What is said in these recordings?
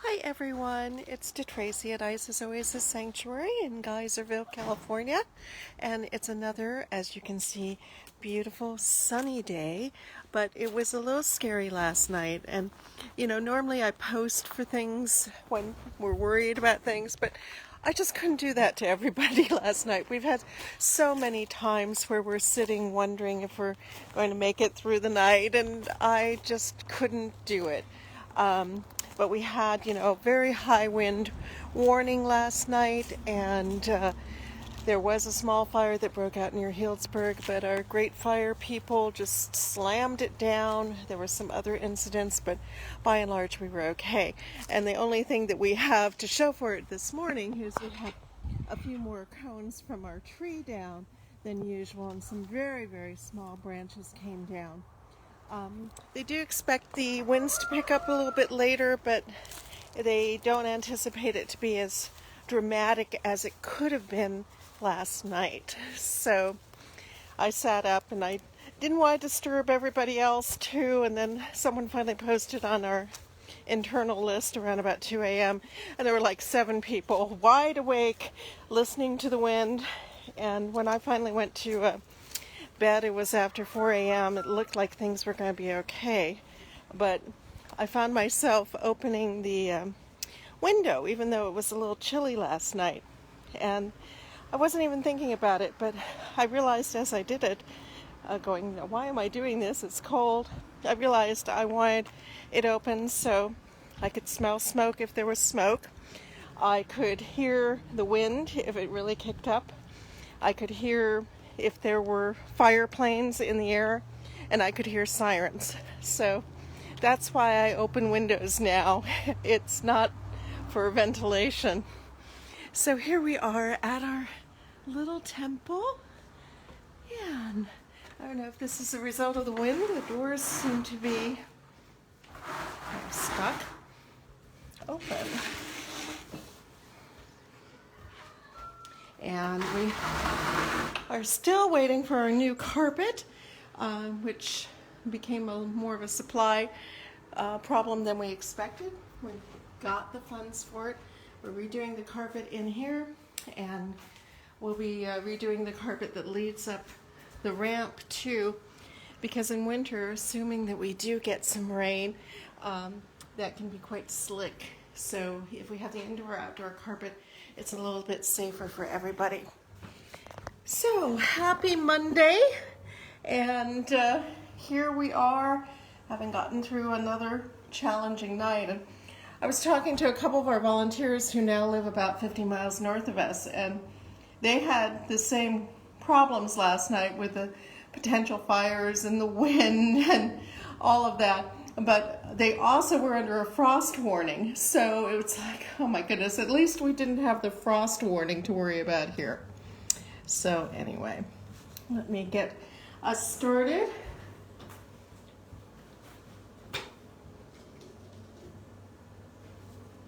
Hi everyone, it's Detraci at Isis Oasis Sanctuary in Geyserville, California, and it's another, as you can see, beautiful sunny day, but it was a little scary last night. And normally I post for things when we're worried about things, but I just couldn't do that to everybody last night. We've had so many times where we're sitting wondering if we're going to make it through the night, and I just couldn't do it. But we had, a very high wind warning last night, and there was a small fire that broke out near Healdsburg, but our great fire people just slammed it down. There were some other incidents, but by and large we were okay. And the only thing that we have to show for it this morning is we had a few more cones from our tree down than usual, and some very, very small branches came down. They do expect the winds to pick up a little bit later, but they don't anticipate it to be as dramatic as it could have been last night. So I sat up and I didn't want to disturb everybody else too, and then someone finally posted on our internal list around about 2 a.m. and there were like 7 people wide awake listening to the wind. And when I finally went to bed, it was after 4 a.m. It looked like things were going to be okay, but I found myself opening the window even though it was a little chilly last night, and I wasn't even thinking about it, but I realized as I did it, going, why am I doing this? It's cold. I realized I wanted it open so I could smell smoke if there was smoke. I could hear the wind if it really kicked up. I could hear if there were fire planes in the air, and I could hear sirens. So that's why I open windows now. It's not for ventilation. So here we are at our little temple, and I don't know if this is a result of the wind. The doors seem to be stuck open. And we are still waiting for our new carpet, which became more of a supply problem than we expected. We got the funds for it. We're redoing the carpet in here, and we'll be redoing the carpet that leads up the ramp too, because in winter, assuming that we do get some rain, that can be quite slick. So if we have the indoor-outdoor carpet, it's a little bit safer for everybody. So happy Monday, and here we are, having gotten through another challenging night. And I was talking to a couple of our volunteers who now live about 50 miles north of us, and they had the same problems last night with the potential fires and the wind and all of that. But they also were under a frost warning, so it was like, oh my goodness, at least we didn't have the frost warning to worry about here. So anyway, let me get us started.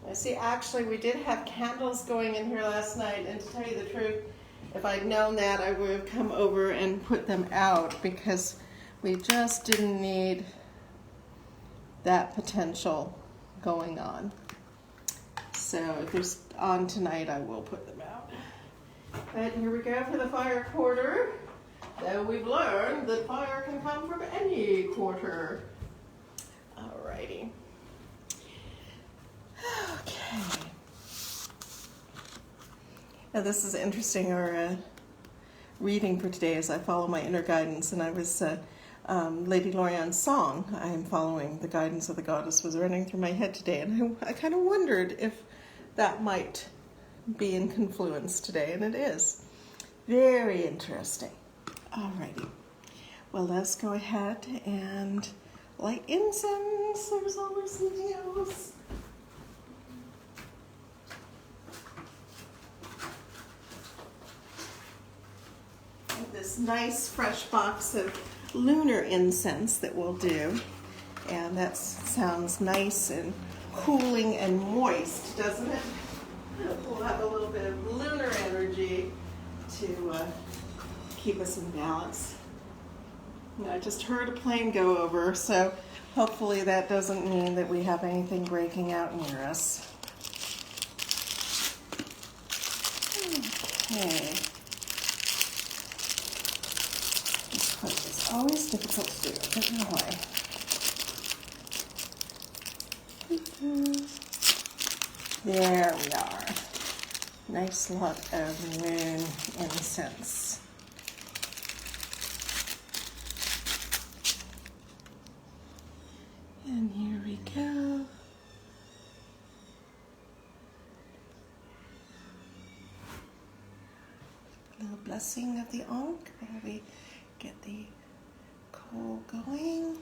I see, actually, we did have candles going in here last night, and to tell you the truth, if I'd known that, I would have come over and put them out, because we just didn't need that potential going on. So if there's on tonight, I will put them out. And here we go for the fire quarter. Though we've learned that fire can come from any quarter. Alrighty. Okay. Now this is interesting. Our reading for today is I follow my inner guidance, and I was Lady Lorian's song, I am following the guidance of the goddess, was running through my head today, and I kind of wondered if that might be in confluence today, and it is. Very interesting. Alrighty. Well, let's go ahead and light incense. There's always something else. This nice fresh box of lunar incense that we'll do, and that sounds nice and cooling and moist, doesn't it? We'll have a little bit of lunar energy to keep us in balance. I just heard a plane go over, so Hopefully that doesn't mean that we have anything breaking out near us. Okay. This part is always difficult to do. I don't know why. There we are. Nice lot of moon incense. And here we go. A little blessing of the Ankh while we get the coal going.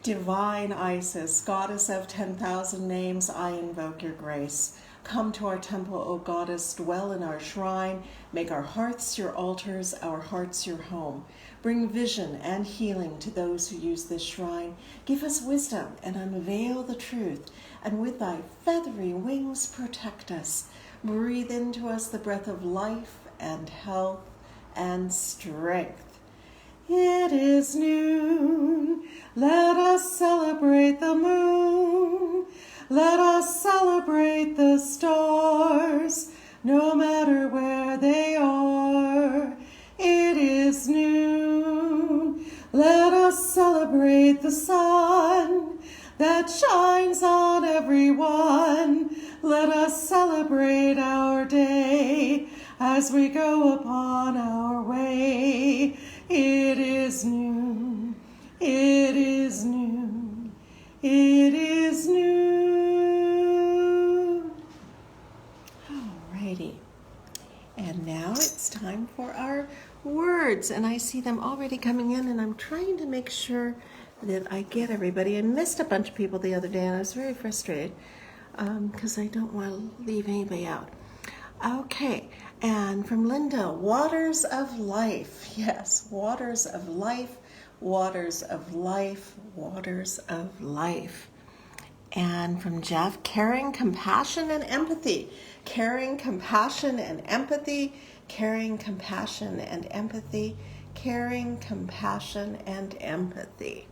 Divine Isis, goddess of 10,000 names, I invoke your grace. Come to our temple, O goddess, dwell in our shrine. Make our hearths your altars, our hearts your home. Bring vision and healing to those who use this shrine. Give us wisdom and unveil the truth, and with thy feathery wings protect us. Breathe into us the breath of life and health and strength. It is noon, let us celebrate the moon. Let us celebrate the stars, no matter where they are. It is noon, let us celebrate the sun that shines on everyone. Let us celebrate our day as we go upon our way. It is noon, it is noon, it is noon. Alrighty, and now it's time for our words, and I see them already coming in, and I'm trying to make sure that I get everybody. I missed a bunch of people the other day, and I was very frustrated because I don't want to leave anybody out. Okay, and from Linda, waters of life. Yes, waters of life, waters of life, waters of life. And from Jeff, caring, compassion, and empathy. Caring, compassion, and empathy. Caring, compassion, and empathy. Caring, compassion, and empathy.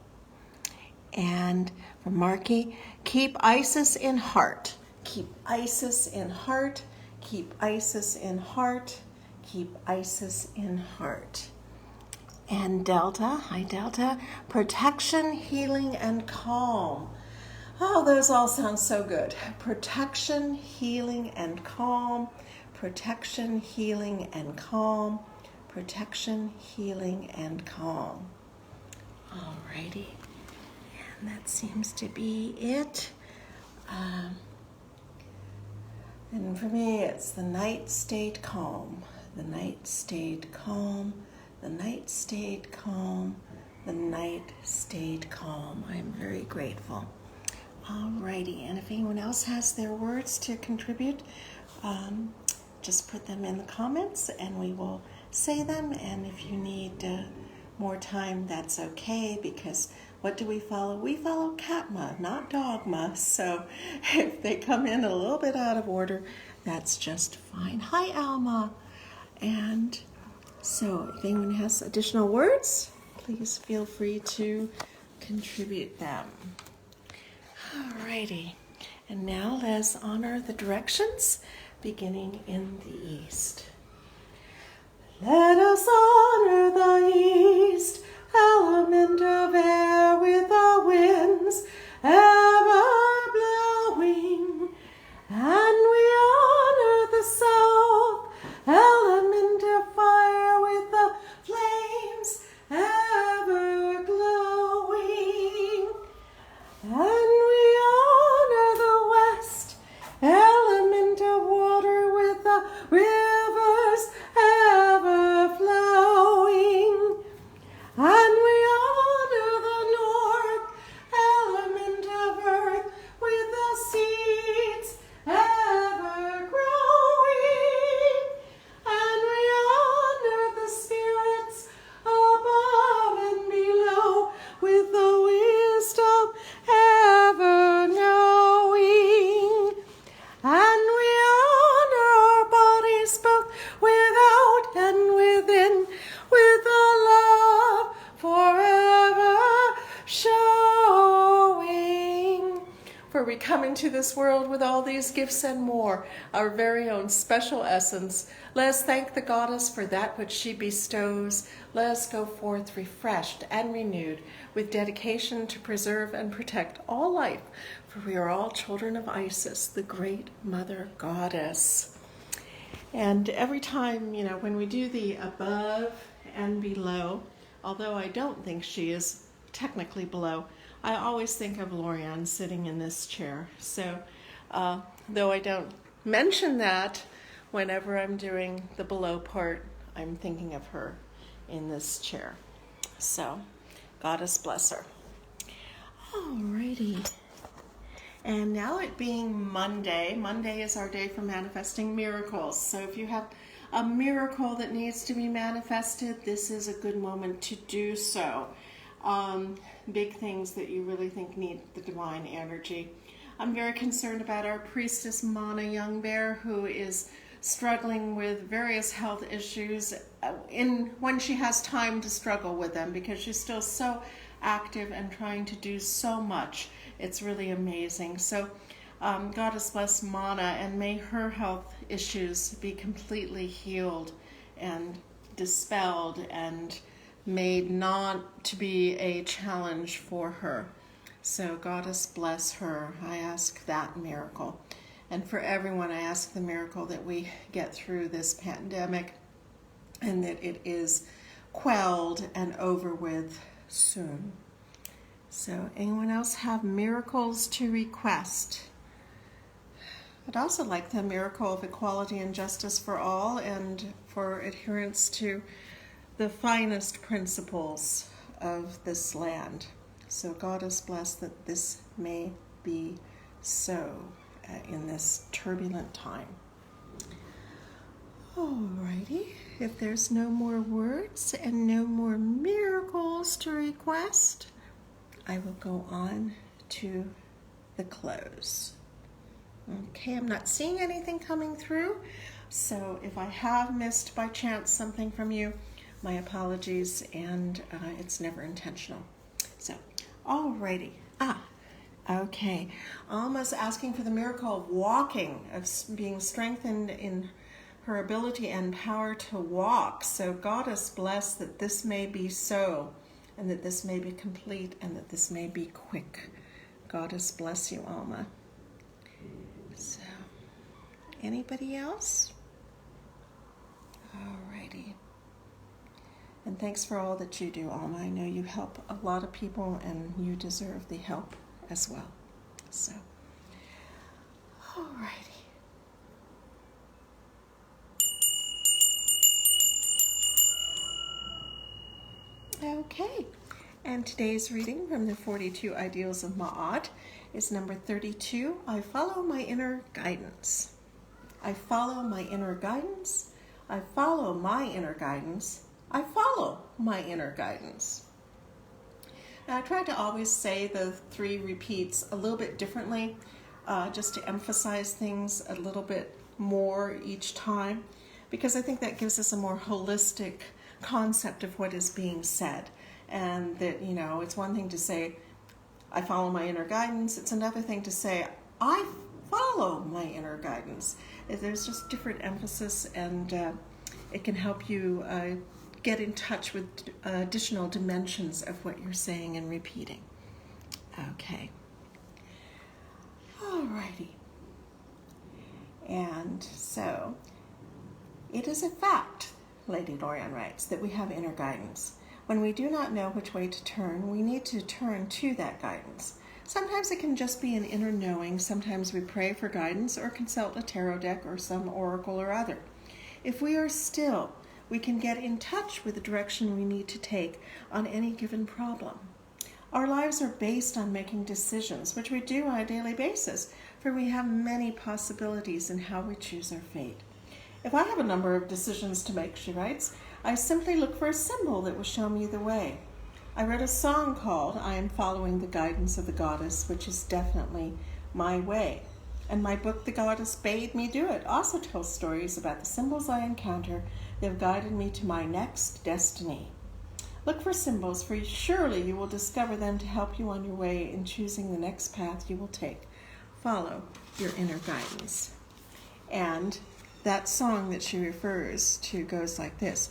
And from Marky, keep Isis in heart. Keep Isis in heart. Keep Isis in heart. Keep Isis in heart. And Delta, hi Delta, protection, healing, and calm. Oh, those all sound so good. Protection, healing, and calm. Protection, healing, and calm. Protection, healing, and calm. Alrighty. And that seems to be it. And for me, it's the night stayed calm. The night stayed calm. The night stayed calm. The night stayed calm. I'm very grateful. Alrighty, and if anyone else has their words to contribute, just put them in the comments and we will say them. And if you need more time, that's okay, because what do we follow? We follow Katma, not Dogma. So if they come in a little bit out of order, that's just fine. Hi, Alma. And so if anyone has additional words, please feel free to contribute them. Alrighty. And now let's honor the directions, beginning in the east. Let us honor the east, element of air with the winds ever blowing. And we honor the south, element of fire with the flames ever glowing. And we honor the west, element of water with the rivers ever flowing. And we honor the north, element For we come into this world with all these gifts and more, our very own special essence. Let us thank the goddess for that which she bestows. Let us go forth refreshed and renewed, with dedication to preserve and protect all life, for we are all children of Isis, the great mother goddess. And every time, when we do the above and below, although I don't think she is technically below, I always think of Lorianne sitting in this chair. So, though I don't mention that whenever I'm doing the below part, I'm thinking of her in this chair. So, Goddess bless her. Alrighty. And now it being Monday is our day for manifesting miracles. So if you have a miracle that needs to be manifested, this is a good moment to do so. Big things that you really think need the divine energy. I'm very concerned about our priestess Mana Young Bear, who is struggling with various health issues when she has time to struggle with them, because she's still so active and trying to do so much. It's really amazing. So Goddess bless Mana, and may her health issues be completely healed and dispelled and made not to be a challenge for her. So Goddess bless her. I ask that miracle. And for everyone, I ask the miracle that we get through this pandemic and that it is quelled and over with soon. So anyone else have miracles to request? I'd also like the miracle of equality and justice for all, and for adherence to the finest principles of this land. So Goddess bless that this may be so in this turbulent time. Alrighty, if there's no more words and no more miracles to request, I will go on to the close. Okay, I'm not seeing anything coming through, so if I have missed by chance something from you, my apologies, and it's never intentional. So, alrighty. Okay. Alma's asking for the miracle of walking, of being strengthened in her ability and power to walk. So Goddess bless that this may be so, and that this may be complete, and that this may be quick. Goddess bless you, Alma. So, anybody else? Alrighty. And thanks for all that you do, Alma. I know you help a lot of people, and you deserve the help as well. So, alrighty. Okay, and today's reading from the 42 Ideals of Ma'at is number 32. I follow my inner guidance. I follow my inner guidance. I follow my inner guidance. I follow my inner guidance. Now, I try to always say the three repeats a little bit differently, just to emphasize things a little bit more each time, because I think that gives us a more holistic concept of what is being said. And that, it's one thing to say, I follow my inner guidance. It's another thing to say, I follow my inner guidance. There's just different emphasis, and it can help you get in touch with additional dimensions of what you're saying and repeating. Okay. Alrighty. And so, it is a fact, Lady Lorianne writes, that we have inner guidance. When we do not know which way to turn, we need to turn to that guidance. Sometimes it can just be an inner knowing. Sometimes we pray for guidance or consult a tarot deck or some oracle or other. If we are still, we can get in touch with the direction we need to take on any given problem. Our lives are based on making decisions, which we do on a daily basis, for we have many possibilities in how we choose our fate. If I have a number of decisions to make, she writes, I simply look for a symbol that will show me the way. I wrote a song called I Am Following the Guidance of the Goddess, which is definitely my way. And my book, The Goddess Bade Me Do It, also tells stories about the symbols I encounter that have guided me to my next destiny. Look for symbols, for surely you will discover them to help you on your way in choosing the next path you will take. follow your inner guidance. And that song that she refers to goes like this.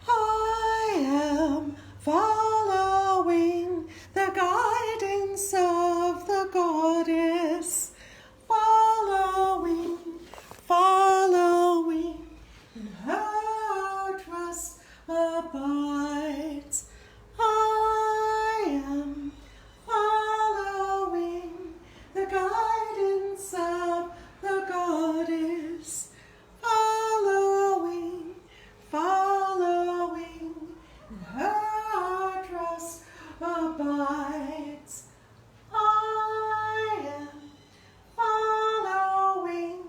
I am following the guidance of the goddess, following, in her trust abides. I am following the guidance of the goddess, following, in her trust abides. I am following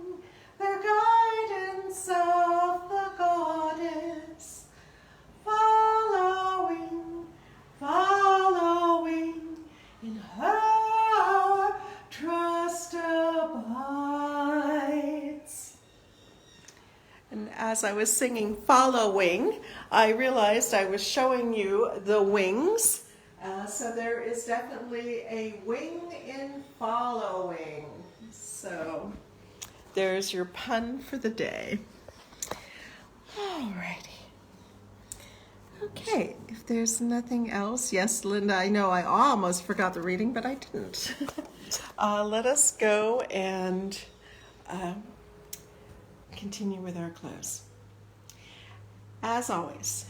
the guidance of the goddess, following, in her trust abides. And as I was singing following, I realized I was showing you the wings. So there is definitely a wing in following. So there's your pun for the day. Alrighty. Okay, if there's nothing else, yes, Linda, I know I almost forgot the reading, but I didn't. Let us go and continue with our close. As always,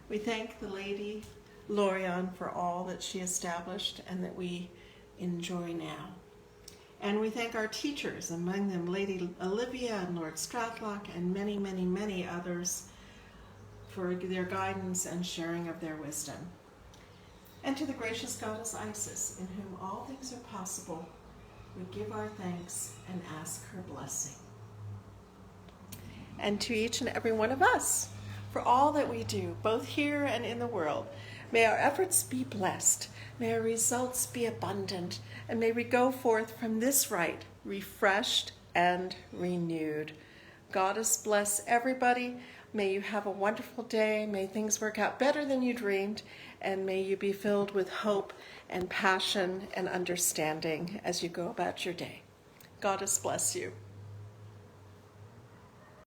we thank the Lady Lorion for all that she established and that we enjoy now. And we thank our teachers, among them Lady Olivia and Lord Strathlock and many, many, many others, for their guidance and sharing of their wisdom. And to the gracious goddess Isis, in whom all things are possible, we give our thanks and ask her blessing. And to each and every one of us, for all that we do, both here and in the world, may our efforts be blessed, may our results be abundant, and may we go forth from this rite refreshed and renewed. Goddess bless everybody. May you have a wonderful day. May things work out better than you dreamed, and may you be filled with hope and passion and understanding as you go about your day. Goddess bless you.